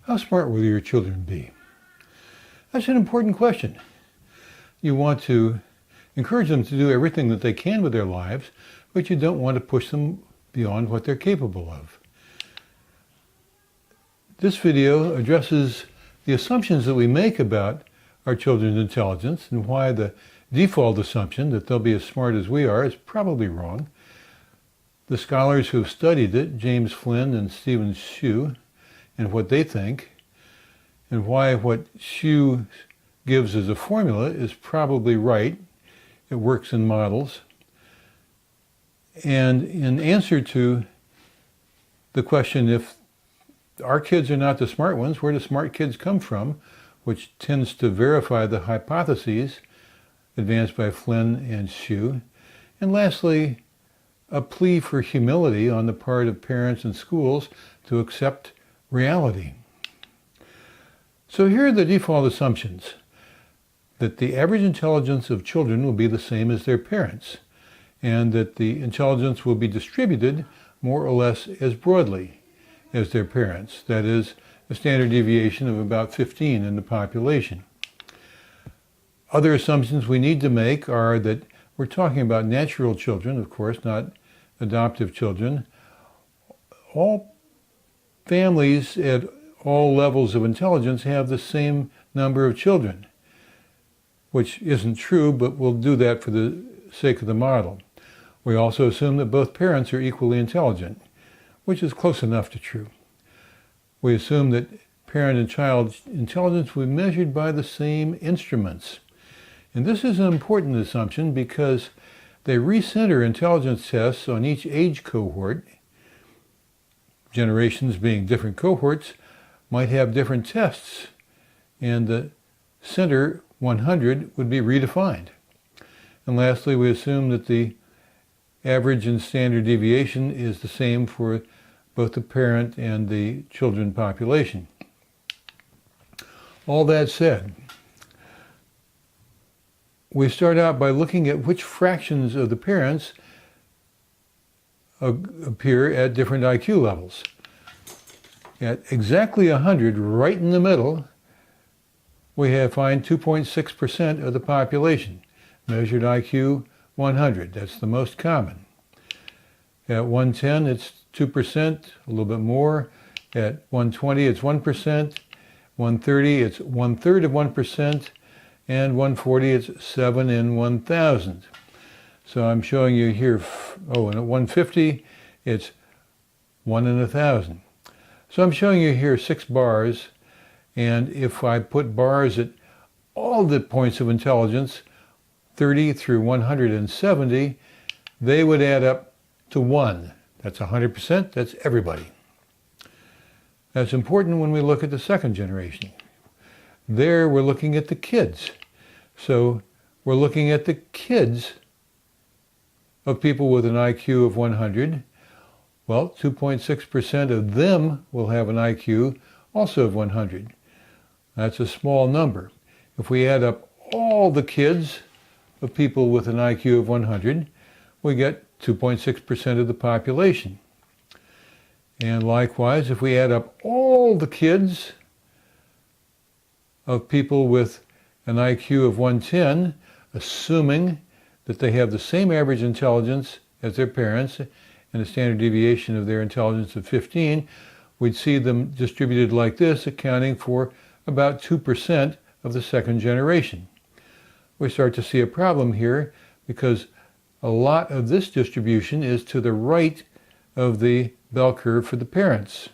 How smart will your children be? That's an important question. You want to encourage them to do everything that they can with their lives, but you don't want to push them beyond what they're capable of. This video addresses the assumptions that we make about our children's intelligence and why the default assumption that they'll be as smart as we are is probably wrong. The scholars who have studied it, James Flynn and Stephen Hsu, and what they think, and why what Hsu gives as a formula is probably right. It works in models. And in answer to the question, if our kids are not the smart ones, where do smart kids come from, which tends to verify the hypotheses advanced by Flynn and Hsu. And lastly, a plea for humility on the part of parents and schools to accept reality. So here are the default assumptions: that the average intelligence of children will be the same as their parents, and that the intelligence will be distributed more or less as broadly as their parents. That is, a standard deviation of about 15 in the population. Other assumptions we need to make are that we're talking about natural children, of course, not adoptive children. All families at all levels of intelligence have the same number of children, which isn't true, but we'll do that for the sake of the model. We also assume that both parents are equally intelligent, which is close enough to true. We assume that parent and child intelligence will be measured by the same instruments. And this is an important assumption because they recenter intelligence tests on each age cohort. Generations being different cohorts might have different tests, and the center 100 would be redefined. And lastly, we assume that the average and standard deviation is the same for both the parent and the children population. All that said, we start out by looking at which fractions of the parents appear at different IQ levels. At exactly 100, right in the middle, we find 2.6% of the population, measured IQ 100. That's the most common. At 110, it's 2%, a little bit more. At 120, it's 1%. 130, it's 1/3 of 1%. And 140, it's 7 in 1,000. So I'm showing you here, and at 150, it's 1 in 1,000. So I'm showing you here 6 bars, and if I put bars at all the points of intelligence, 30 through 170, they would add up to 1. That's 100%, that's everybody. That's important when we look at the second generation. There we're looking at the kids. So we're looking at the kids of people with an IQ of 100. Well, 2.6% of them will have an IQ also of 100. That's a small number. If we add up all the kids of people with an IQ of 100, we get 2.6% of the population. And likewise, if we add up all the kids of people with an IQ of 110, assuming that they have the same average intelligence as their parents and a standard deviation of their intelligence of 15, we'd see them distributed like this, accounting for about 2% of the second generation. We start to see a problem here because a lot of this distribution is to the right of the bell curve for the parents.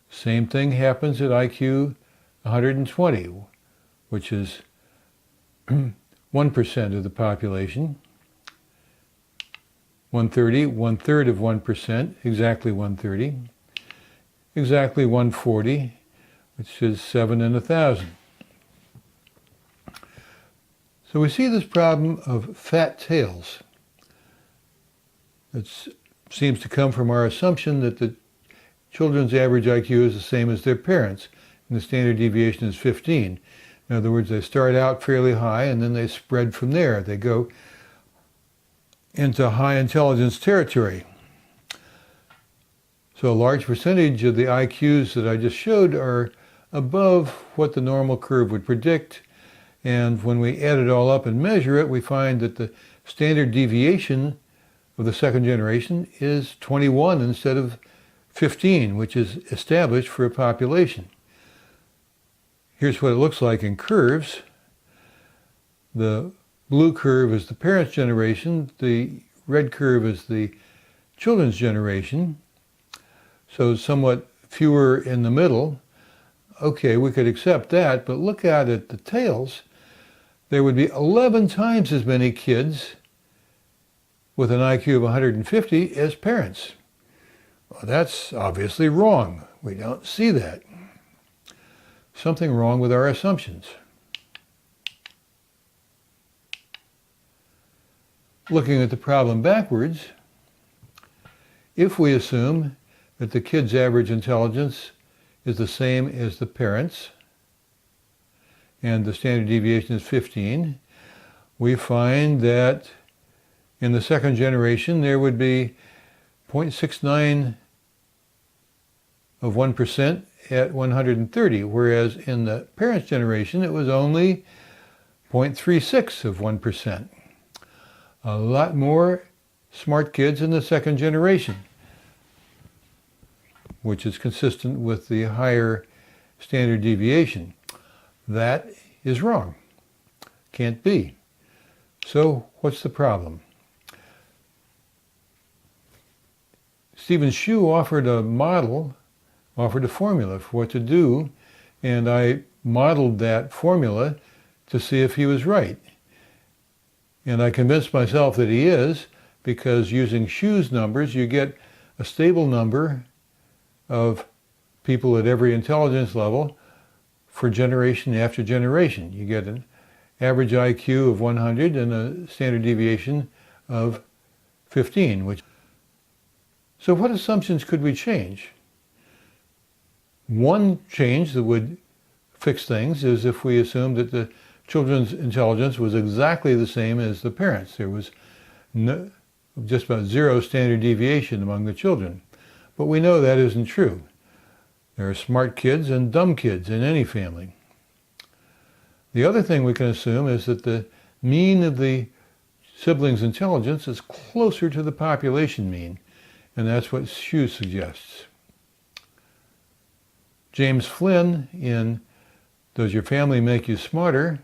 Same thing happens at IQ 120, which is 1% of the population. 130, 1/3 of 1%, exactly 130. Exactly 140, which is 7 in 1,000. So we see this problem of fat tails. It seems to come from our assumption that the children's average IQ is the same as their parents, and the standard deviation is 15. In other words, they start out fairly high and then they spread from there. They go into high intelligence territory. So a large percentage of the IQs that I just showed are above what the normal curve would predict. And when we add it all up and measure it, we find that the standard deviation of the second generation is 21 instead of 15, which is established for a population. Here's what it looks like in curves. The blue curve is the parents' generation. The red curve is the children's generation. So somewhat fewer in the middle. Okay, we could accept that, but look out at the tails. There would be 11 times as many kids with an IQ of 150 as parents. Well, that's obviously wrong. We don't see that. Something wrong with our assumptions. Looking at the problem backwards, if we assume that the kid's average intelligence is the same as the parents, and the standard deviation is 15, we find that in the second generation there would be 0.69 of 1% at 130, whereas in the parents' generation it was only 0.36 of 1%. A lot more smart kids in the second generation, which is consistent with the higher standard deviation. That is wrong. Can't be. So what's the problem? Stephen Hsu offered a formula for what to do, and I modeled that formula to see if he was right. And I convinced myself that he is, because using Hsu's numbers, you get a stable number of people at every intelligence level for generation after generation. You get an average IQ of 100 and a standard deviation of 15. So what assumptions could we change? One change that would fix things is if we assumed that the children's intelligence was exactly the same as the parents. There was just about zero standard deviation among the children. But we know that isn't true. There are smart kids and dumb kids in any family. The other thing we can assume is that the mean of the siblings' intelligence is closer to the population mean, and that's what Hsu suggests. James Flynn, in Does Your Family Make You Smarter?,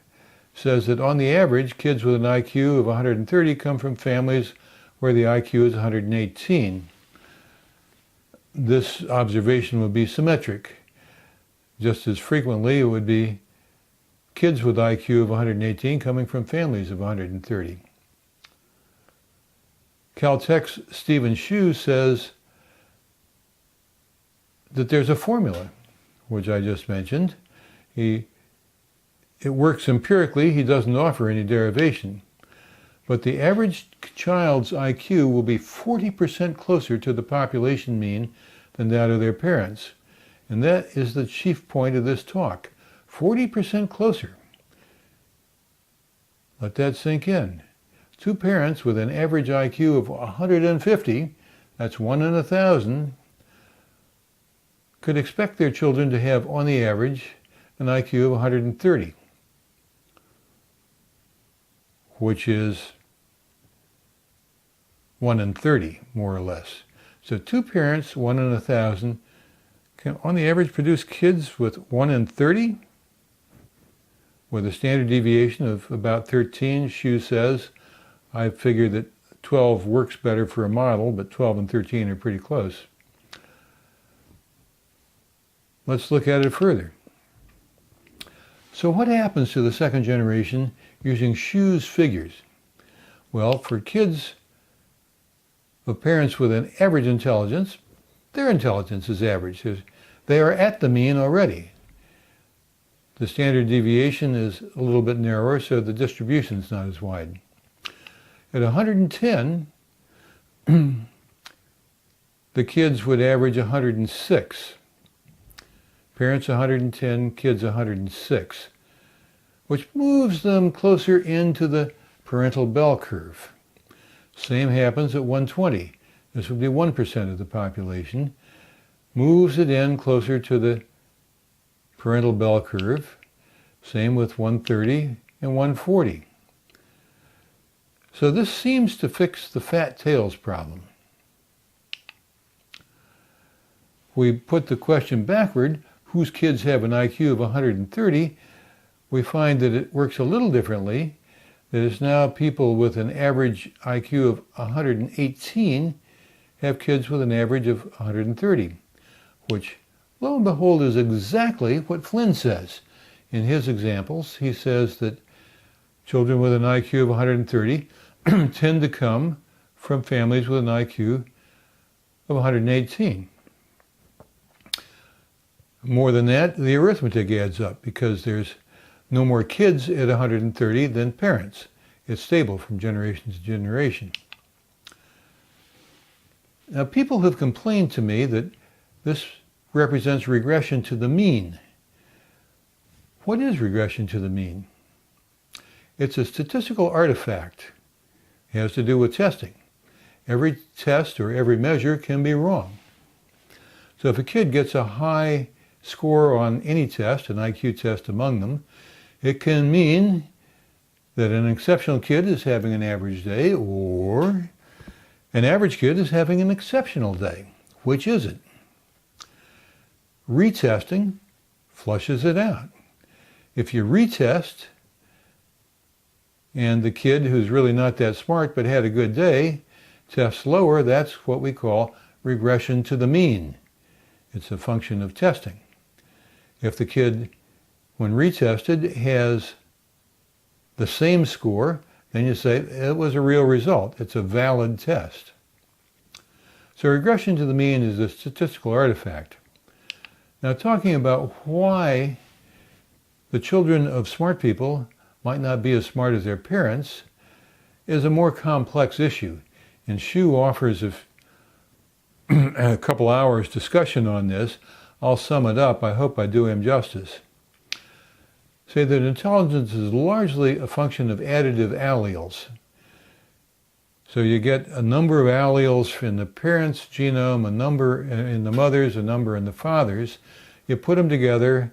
says that on the average, kids with an IQ of 130 come from families where the IQ is 118. This observation would be symmetric. Just as frequently, it would be kids with IQ of 118 coming from families of 130. Caltech's Stephen Hsu says that there's a formula, which I just mentioned. It works empirically. He doesn't offer any derivation. But the average child's IQ will be 40% closer to the population mean than that of their parents. And that is the chief point of this talk. 40% closer. Let that sink in. Two parents with an average IQ of 150, that's 1 in 1,000, could expect their children to have, on the average, an IQ of 130, which is 1 in 30, more or less. So two parents, 1 in 1,000, can on the average produce kids with 1 in 30, with a standard deviation of about 13. Hsu says, I figured that 12 works better for a model, but 12 and 13 are pretty close. Let's look at it further. So what happens to the second generation using Hsu's figures? Well, for kids of parents with an average intelligence, their intelligence is average. They are at the mean already. The standard deviation is a little bit narrower, so the distribution is not as wide. At 110, the kids would average 106. Parents 110, kids 106, which moves them closer into the parental bell curve. Same happens at 120. This would be 1% of the population. moves it in closer to the parental bell curve. Same with 130 and 140. So this seems to fix the fat tails problem. We put the question backward, whose kids have an IQ of 130, we find that it works a little differently. That it's now people with an average IQ of 118 have kids with an average of 130, which, lo and behold, is exactly what Flynn says. In his examples, he says that children with an IQ of 130 tend to come from families with an IQ of 118. More than that, the arithmetic adds up because there's no more kids at 130 than parents. It's stable from generation to generation. Now, people have complained to me that this represents regression to the mean. What is regression to the mean? It's a statistical artifact. It has to do with testing. Every test or every measure can be wrong. So if a kid gets a high score on any test, an IQ test among them, it can mean that an exceptional kid is having an average day, or an average kid is having an exceptional day. Which is it? Retesting flushes it out. If you retest and the kid who's really not that smart but had a good day tests lower, that's what we call regression to the mean. It's a function of testing. If the kid, when retested, has the same score, then you say it was a real result. It's a valid test. So regression to the mean is a statistical artifact. Now, talking about why the children of smart people might not be as smart as their parents is a more complex issue. And Hsu offers a couple hours discussion on this. I'll sum it up. I hope I do him justice. Say that intelligence is largely a function of additive alleles. So you get a number of alleles in the parent's genome, a number in the mother's, a number in the father's. You put them together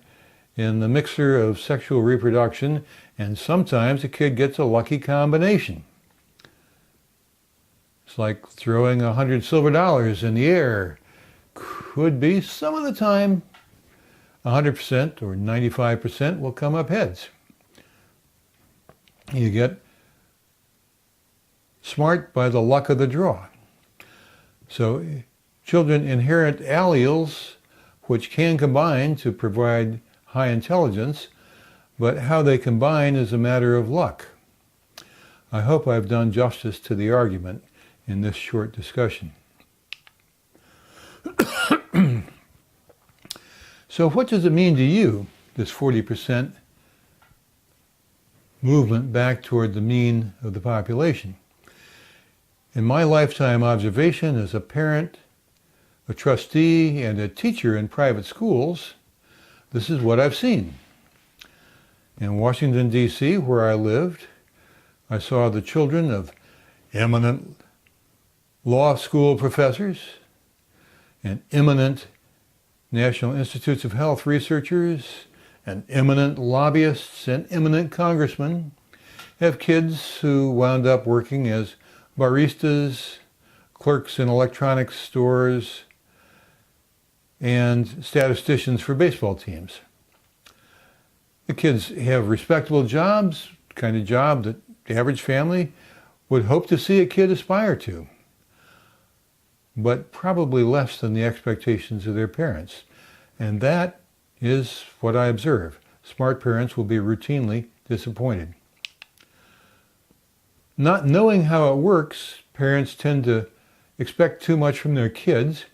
in the mixer of sexual reproduction, and sometimes a kid gets a lucky combination. It's like throwing $100 silver in the air. Could be some of the time 100% or 95% will come up heads. You get smart by the luck of the draw. So children inherit alleles which can combine to provide high intelligence, but how they combine is a matter of luck. I hope I've done justice to the argument in this short discussion. So what does it mean to you, this 40% movement back toward the mean of the population? In my lifetime observation as a parent, a trustee, and a teacher in private schools, this is what I've seen. In Washington, D.C., where I lived, I saw the children of eminent law school professors and eminent National Institutes of Health researchers and eminent lobbyists and eminent congressmen have kids who wound up working as baristas, clerks in electronics stores, and statisticians for baseball teams. The kids have respectable jobs, the kind of job that the average family would hope to see a kid aspire to, but probably less than the expectations of their parents. And that is what I observe. Smart parents will be routinely disappointed. Not knowing how it works, parents tend to expect too much from their kids,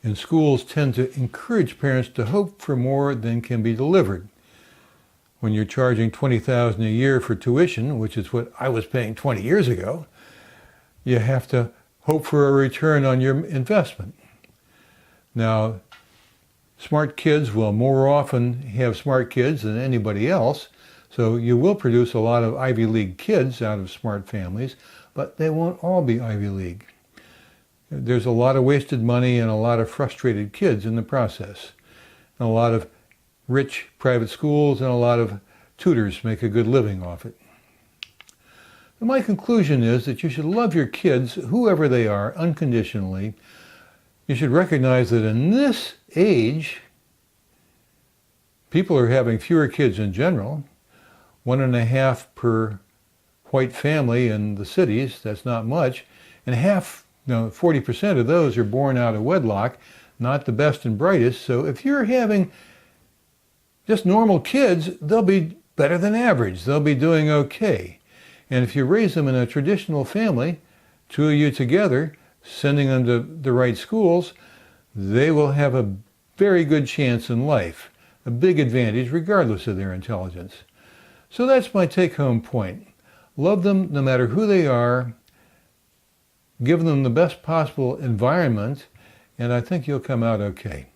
and schools tend to encourage parents to hope for more than can be delivered. When you're charging $20,000 a year for tuition, which is what I was paying 20 years ago, you have to hope for a return on your investment. Now, smart kids will more often have smart kids than anybody else, so you will produce a lot of Ivy League kids out of smart families, but they won't all be Ivy League. There's a lot of wasted money and a lot of frustrated kids in the process. And a lot of rich private schools and a lot of tutors make a good living off it. And my conclusion is that you should love your kids, whoever they are, unconditionally. You should recognize that in this age, people are having fewer kids in general, 1.5 per white family in the cities. That's not much. And 40% of those are born out of wedlock, not the best and brightest. So if you're having just normal kids, they'll be better than average. They'll be doing okay. And if you raise them in a traditional family, two of you together, sending them to the right schools, they will have a very good chance in life, a big advantage regardless of their intelligence. So that's my take-home point. Love them no matter who they are, give them the best possible environment, and I think you'll come out okay.